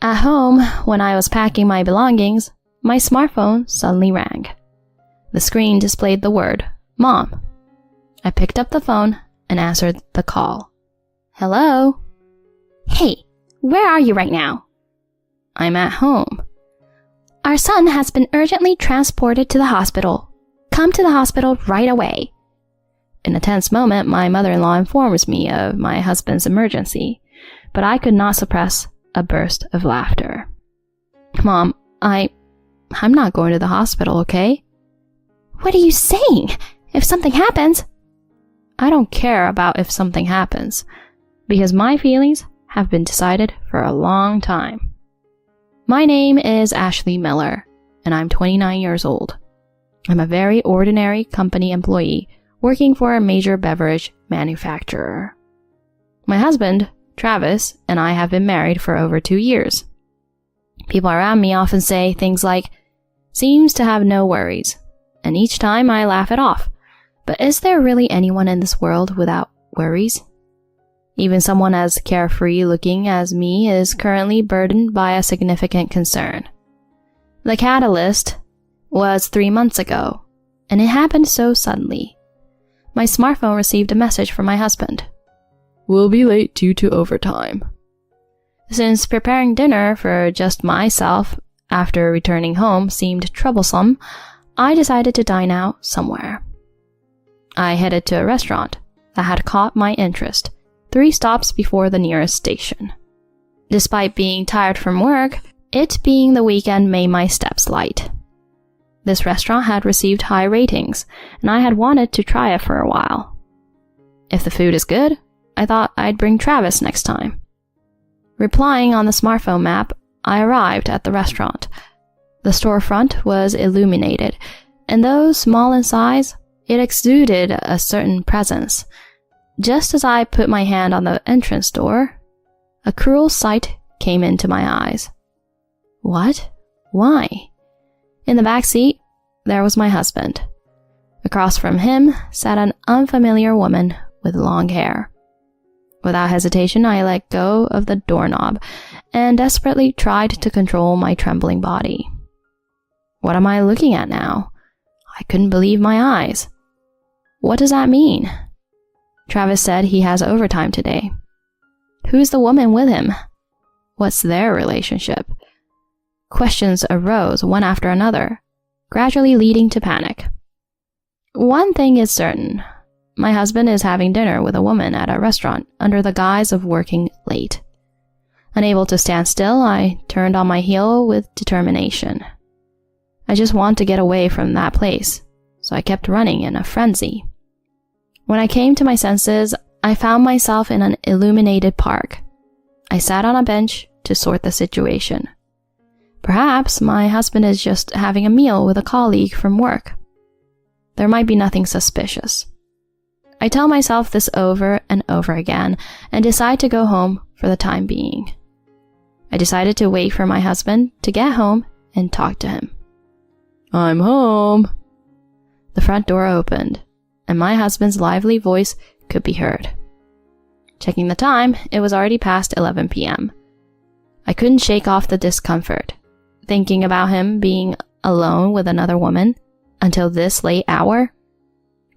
At home, when I was packing my belongings, my smartphone suddenly rang. The screen displayed the word, Mom. I picked up the phone and answered the call. Hello? Hey, where are you right now? I'm at home. Our son has been urgently transported to the hospital. Come to the hospital right away. In a tense moment, my mother-in-law informs me of my husband's emergency, but I could not suppress a burst of laughter. Mom, I'm not going to the hospital, okay? What are you saying? If something happens... I don't care about if something happens, because my feelings have been decided for a long time. My name is Ashley Miller, and I'm 29 years old. I'm a very ordinary company employee working for a major beverage manufacturer. My husband, Travis, and I have been married for over 2 years. People around me often say things like, seems to have no worries, and each time I laugh it off. But is there really anyone in this world without worries? Even someone as carefree looking as me is currently burdened by a significant concern. The catalyst was 3 months ago, and it happened so suddenly. My smartphone received a message from my husband. We'll be late due to overtime. Since preparing dinner for just myself after returning home seemed troublesome, I decided to dine out somewhere. I headed to a restaurant that had caught my interest 3 stops before the nearest station. Despite being tired from work, it being the weekend made my steps light. This restaurant had received high ratings, and I had wanted to try it for a while. If the food is good, I thought I'd bring Travis next time. Replying on the smartphone map, I arrived at the restaurant. The storefront was illuminated, and though small in size, it exuded a certain presence. Just as I put my hand on the entrance door, a cruel sight came into my eyes. What? Why? In the back seat, there was my husband. Across from him sat an unfamiliar woman with long hair. Without hesitation, I let go of the doorknob and desperately tried to control my trembling body. What am I looking at now? I couldn't believe my eyes. What does that mean? Travis said he has overtime today. Who's the woman with him? What's their relationship? Questions arose one after another, gradually leading to panic. One thing is certain. My husband is having dinner with a woman at a restaurant under the guise of working late. Unable to stand still, I turned on my heel with determination. I just want to get away from that place, so I kept running in a frenzy. When I came to my senses, I found myself in an illuminated park. I sat on a bench to sort the situation. Perhaps my husband is just having a meal with a colleague from work. There might be nothing suspicious. I tell myself this over and over again and decide to go home for the time being. I decided to wait for my husband to get home and talk to him. I'm home. The front door opened, and my husband's lively voice could be heard. Checking the time, it was already past 11 p.m. I couldn't shake off the discomfort, thinking about him being alone with another woman until this late hour.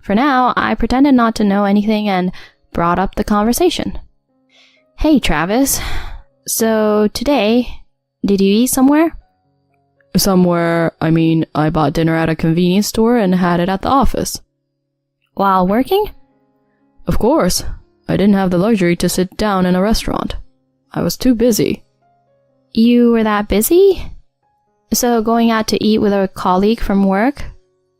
For now, I pretended not to know anything and brought up the conversation. Hey, Travis. So today, did you eat somewhere? Somewhere, I mean, I bought dinner at a convenience store and had it at the office. While working? Of course. I didn't have the luxury to sit down in a restaurant. I was too busy. You were that busy? So going out to eat with a colleague from work?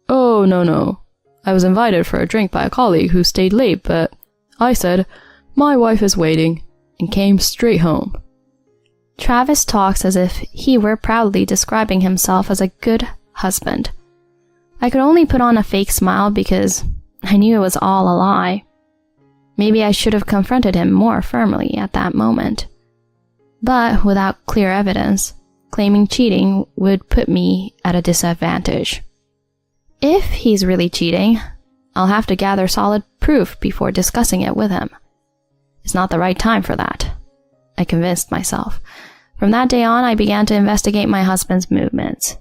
Oh, no. I was invited for a drink by a colleague who stayed late, but I said, my wife is waiting, and came straight home. Travis talks as if he were proudly describing himself as a good husband. I could only put on a fake smile because I knew it was all a lie. Maybe I should have confronted him more firmly at that moment. But without clear evidence, claiming cheating would put me at a disadvantage. If he's really cheating, I'll have to gather solid proof before discussing it with him. It's not the right time for that, I convinced myself. From that day on, I began to investigate my husband's movements.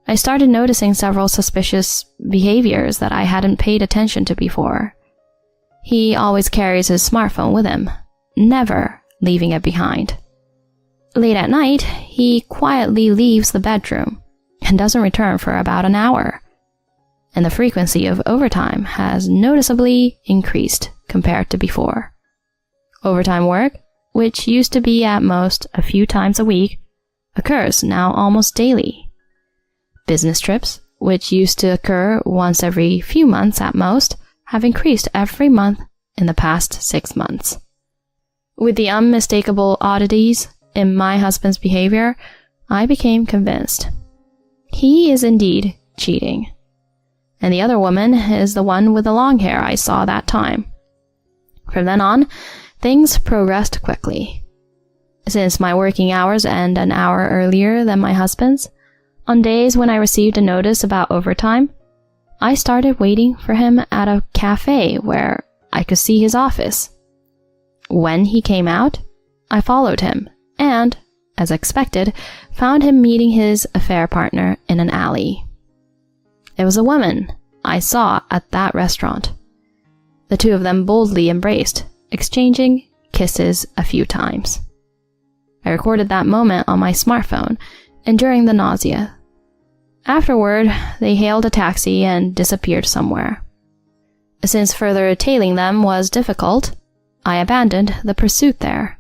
I started noticing several suspicious behaviors that I hadn't paid attention to before. He always carries his smartphone with him, never leaving it behind. Late at night, he quietly leaves the bedroom and doesn't return for about an hour. And the frequency of overtime has noticeably increased compared to before. Overtime work, which used to be at most a few times a week, occurs now almost daily. Business trips, which used to occur once every few months at most, have increased every month in the past 6 months. With the unmistakable oddities in my husband's behavior, I became convinced. He is indeed cheating. And the other woman is the one with the long hair I saw that time. From then on, things progressed quickly. Since my working hours end an hour earlier than my husband's, on days when I received a notice about overtime, I started waiting for him at a cafe where I could see his office. When he came out, I followed him and, as expected, found him meeting his affair partner in an alley. It was a woman I saw at that restaurant. The two of them boldly embraced, exchanging kisses a few times. I recorded that moment on my smartphone, enduring the nausea. Afterward, they hailed a taxi and disappeared somewhere. Since further tailing them was difficult, I abandoned the pursuit there.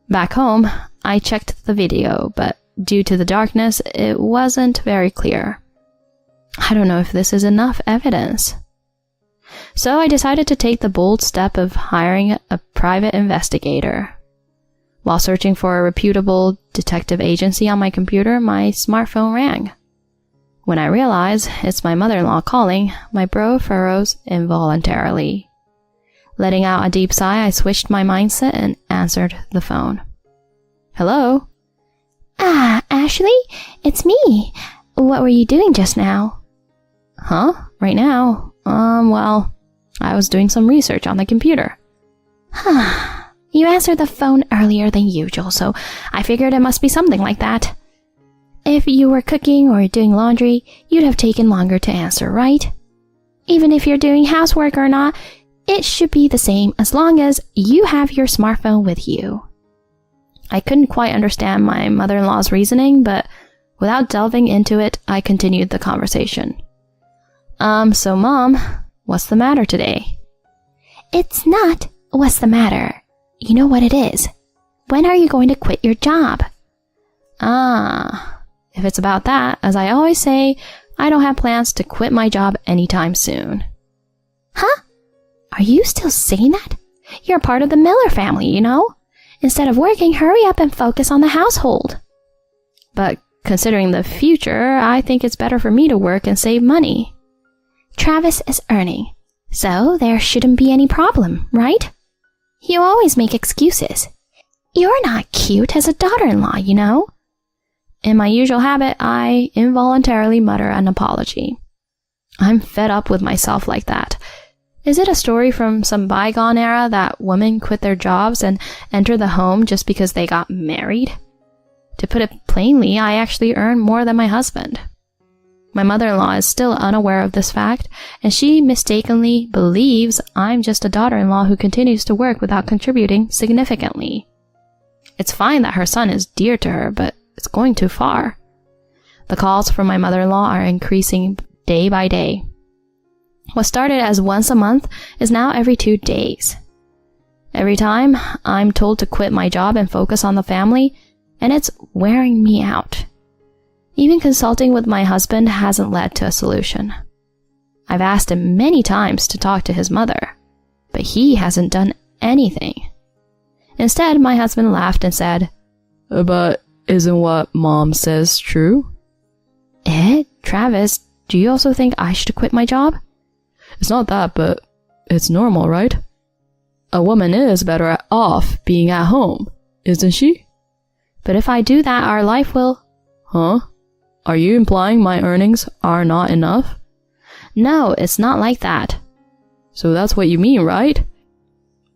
Back home, I checked the video, but due to the darkness, it wasn't very clear. I don't know if this is enough evidence. So I decided to take the bold step of hiring a private investigator. While searching for a reputable detective agency on my computer, my smartphone rang. When I realize it's my mother-in-law calling, my brow furrows involuntarily. Letting out a deep sigh, I switched my mindset and answered the phone. Hello? Ah, Ashley, it's me. What were you doing just now? Huh? Right now? Well, I was doing some research on the computer. You answered the phone earlier than usual, so I figured it must be something like that. If you were cooking or doing laundry, you'd have taken longer to answer, right? Even if you're doing housework or not, it should be the same as long as you have your smartphone with you. I couldn't quite understand my mother-in-law's reasoning, but without delving into it, I continued the conversation. So Mom, what's the matter today? It's not what's the matter. You know what it is. When are you going to quit your job? If it's about that, as I always say, I don't have plans to quit my job anytime soon. Huh? Are you still saying that? You're part of the Miller family, you know? Instead of working, hurry up and focus on the household. But considering the future, I think it's better for me to work and save money. Travis is earning, so there shouldn't be any problem, right? You always make excuses. You're not cute as a daughter-in-law, you know? In my usual habit, I involuntarily mutter an apology. I'm fed up with myself like that. Is it a story from some bygone era that women quit their jobs and enter the home just because they got married? To put it plainly, I actually earn more than my husband. My mother-in-law is still unaware of this fact, and she mistakenly believes I'm just a daughter-in-law who continues to work without contributing significantly. It's fine that her son is dear to her, but it's going too far. The calls from my mother-in-law are increasing day by day. What started as once a month is now every 2 days. Every time, I'm told to quit my job and focus on the family, and it's wearing me out. Even consulting with my husband hasn't led to a solution. I've asked him many times to talk to his mother, but he hasn't done anything. Instead, my husband laughed and said, But isn't what Mom says true? Travis, do you also think I should quit my job? It's not that, but it's normal, right? A woman is better off being at home, isn't she? But if I do that, our life will... Huh? Are you implying my earnings are not enough? No, it's not like that. So that's what you mean, right?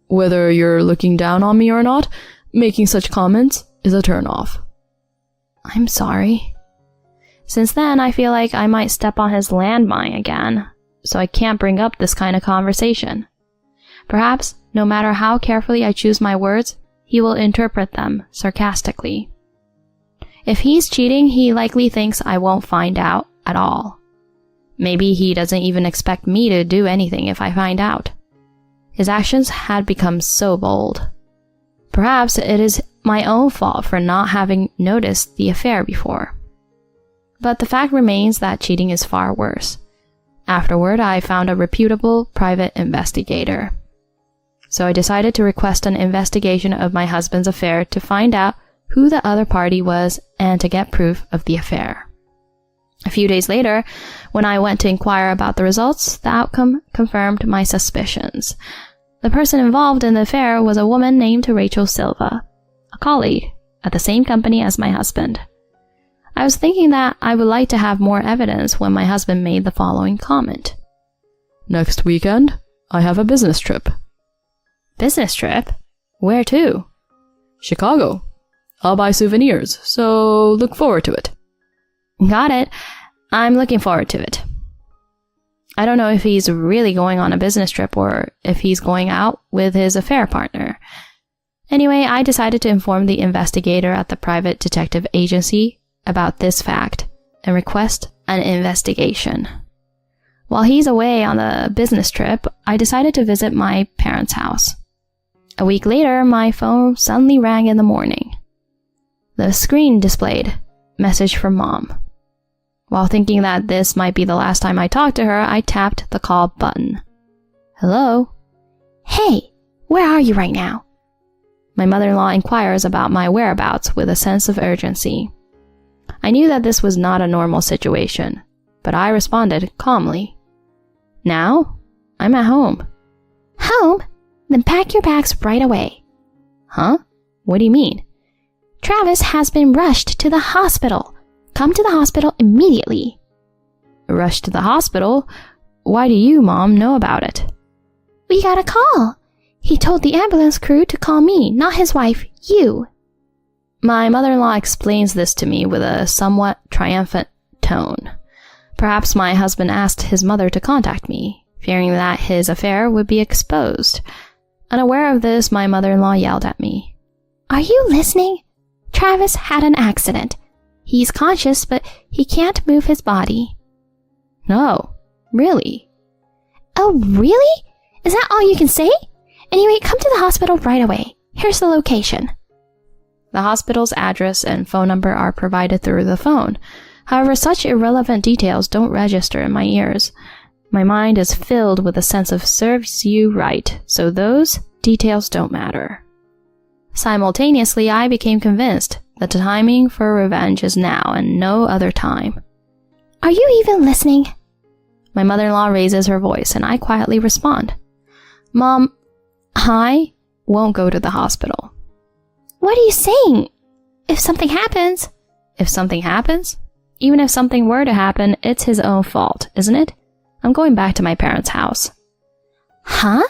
Whether you're looking down on me or not, making such comments is a turnoff. I'm sorry. Since then, I feel like I might step on his landmine again, so I can't bring up this kind of conversation. Perhaps, no matter how carefully I choose my words, he will interpret them sarcastically. If he's cheating, he likely thinks I won't find out at all. Maybe he doesn't even expect me to do anything if I find out. His actions had become so bold. Perhaps it is my own fault for not having noticed the affair before. But the fact remains that cheating is far worse. Afterward, I found a reputable private investigator. So I decided to request an investigation of my husband's affair to find out who the other party was and to get proof of the affair. A few days later, when I went to inquire about the results, the outcome confirmed my suspicions. The person involved in the affair was a woman named Rachel Silva, a colleague at the same company as my husband. I was thinking that I would like to have more evidence when my husband made the following comment. Next weekend, I have a business trip. Business trip? Where to? Chicago. I'll buy souvenirs, so look forward to it. Got it. I'm looking forward to it. I don't know if he's really going on a business trip or if he's going out with his affair partner. Anyway, I decided to inform the investigator at the private detective agency about this fact and request an investigation. While he's away on the business trip, I decided to visit my parents' house. A week later, my phone suddenly rang in the morning. The screen displayed, "Message from Mom." While thinking that this might be the last time I talked to her, I tapped the call button. Hello? Hey, where are you right now? My mother-in-law inquires about my whereabouts with a sense of urgency. I knew that this was not a normal situation, but I responded calmly. Now? I'm at home. Home? Then pack your bags right away. Huh? What do you mean? Travis has been rushed to the hospital. Come to the hospital immediately. Rushed to the hospital? Why do you, Mom, know about it? We got a call. He told the ambulance crew to call me, not his wife, you. My mother-in-law explains this to me with a somewhat triumphant tone. Perhaps my husband asked his mother to contact me, fearing that his affair would be exposed. Unaware of this, my mother-in-law yelled at me. Are you listening? Travis had an accident. He's conscious, but he can't move his body. No, really? Oh, really? Is that all you can say? Anyway, come to the hospital right away. Here's the location. The hospital's address and phone number are provided through the phone. However, such irrelevant details don't register in my ears. My mind is filled with a sense of serves you right, so those details don't matter. Simultaneously, I became convinced that the timing for revenge is now and no other time. Are you even listening? My mother-in-law raises her voice and I quietly respond. Mom, I won't go to the hospital. What are you saying? If something happens... If something happens? Even if something were to happen, it's his own fault, isn't it? I'm going back to my parents' house. Huh?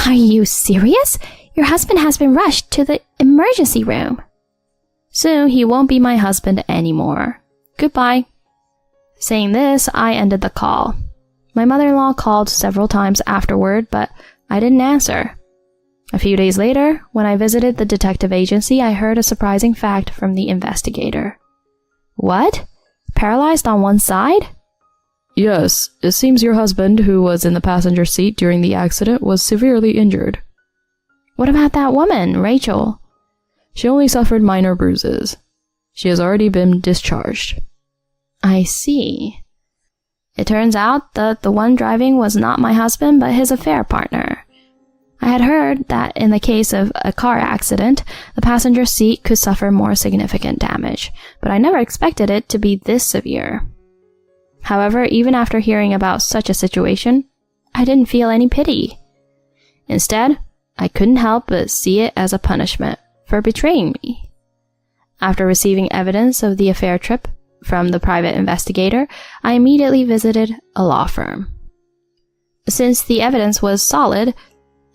Are you serious? Your husband has been rushed to the emergency room. Soon he won't be my husband anymore. Goodbye. Saying this, I ended the call. My mother-in-law called several times afterward, but I didn't answer. A few days later, when I visited the detective agency, I heard a surprising fact from the investigator. What? Paralyzed on one side? Yes, it seems your husband, who was in the passenger seat during the accident, was severely injured. What about that woman, Rachel? She only suffered minor bruises. She has already been discharged. I see. It turns out that the one driving was not my husband, but his affair partner. I had heard that in the case of a car accident, the passenger seat could suffer more significant damage, but I never expected it to be this severe. However, even after hearing about such a situation, I didn't feel any pity. Instead, I couldn't help but see it as a punishment for betraying me. After receiving evidence of the affair trip from the private investigator, I immediately visited a law firm. Since the evidence was solid,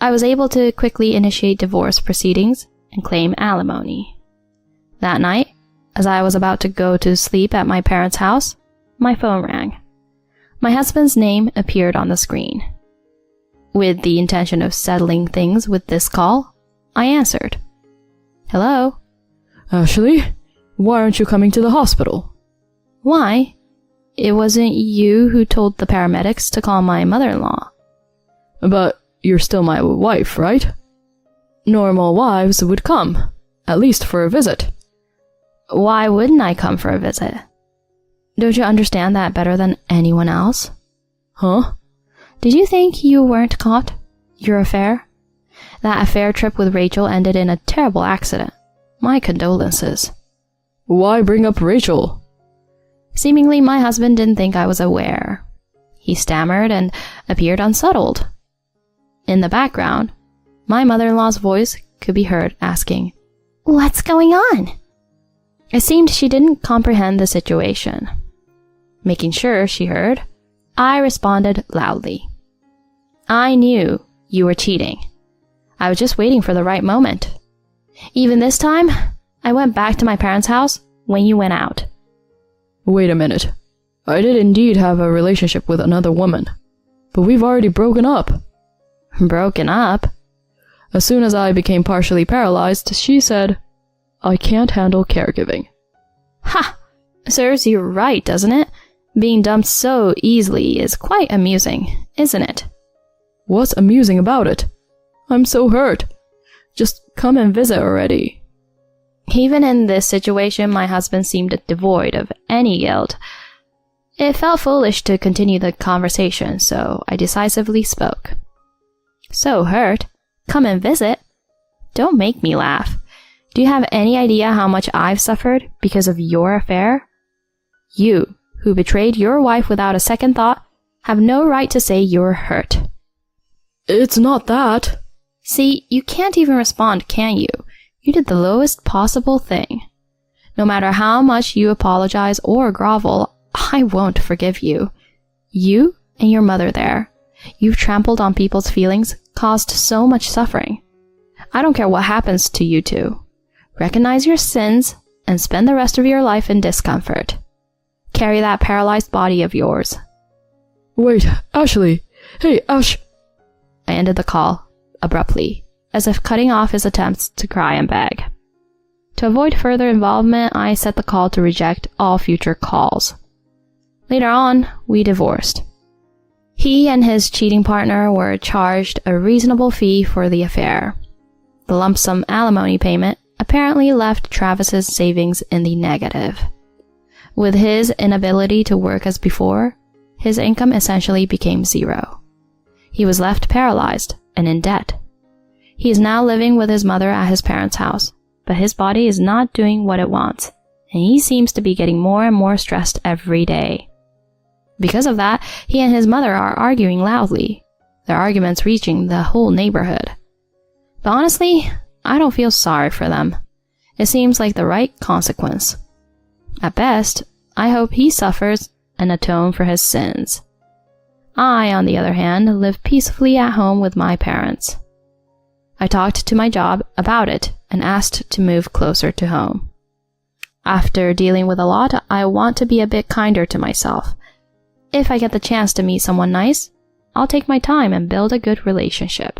I was able to quickly initiate divorce proceedings and claim alimony. That night, as I was about to go to sleep at my parents' house, my phone rang. My husband's name appeared on the screen. With the intention of settling things with this call, I answered. Hello? Ashley, why aren't you coming to the hospital? Why? It wasn't you who told the paramedics to call my mother-in-law. But you're still my wife, right? Normal wives would come, at least for a visit. Why wouldn't I come for a visit? Don't you understand that better than anyone else? Huh? Did you think you weren't caught? Your affair? That affair trip with Rachel ended in a terrible accident. My condolences. Why bring up Rachel? Seemingly, my husband didn't think I was aware. He stammered and appeared unsettled. In the background, my mother-in-law's voice could be heard asking, What's going on? It seemed she didn't comprehend the situation. Making sure she heard, I responded loudly. I knew you were cheating. I was just waiting for the right moment. Even this time, I went back to my parents' house when you went out. Wait a minute. I did indeed have a relationship with another woman, but we've already broken up. Broken up? As soon as I became partially paralyzed, she said, I can't handle caregiving. Ha! Serves you right, doesn't it? Being dumped so easily is quite amusing, isn't it? What's amusing about it? I'm so hurt. Just come and visit already. Even in this situation, my husband seemed devoid of any guilt. It felt foolish to continue the conversation, so I decisively spoke. So hurt? Come and visit? Don't make me laugh. Do you have any idea how much I've suffered because of your affair? You, who betrayed your wife without a second thought, have no right to say you're hurt. It's not that. See, you can't even respond, can you? You did the lowest possible thing. No matter how much you apologize or grovel, I won't forgive you. You and your mother there. You've trampled on people's feelings, caused so much suffering. I don't care what happens to you two. Recognize your sins and spend the rest of your life in discomfort. Carry that paralyzed body of yours. Wait, Ashley. Hey, Ash. I ended the call abruptly, as if cutting off his attempts to cry and beg. To avoid further involvement, I set the call to reject all future calls. Later on, we divorced. He and his cheating partner were charged a reasonable fee for the affair. The lump sum alimony payment apparently left Travis's savings in the negative. With his inability to work as before, his income essentially became zero. He was left paralyzed and in debt. He is now living with his mother at his parents' house, but his body is not doing what it wants, and he seems to be getting more and more stressed every day. Because of that, he and his mother are arguing loudly, their arguments reaching the whole neighborhood. But honestly, I don't feel sorry for them. It seems like the right consequence. At best, I hope he suffers and atone for his sins. I, on the other hand, live peacefully at home with my parents. I talked to my job about it and asked to move closer to home. After dealing with a lot, I want to be a bit kinder to myself. If I get the chance to meet someone nice, I'll take my time and build a good relationship.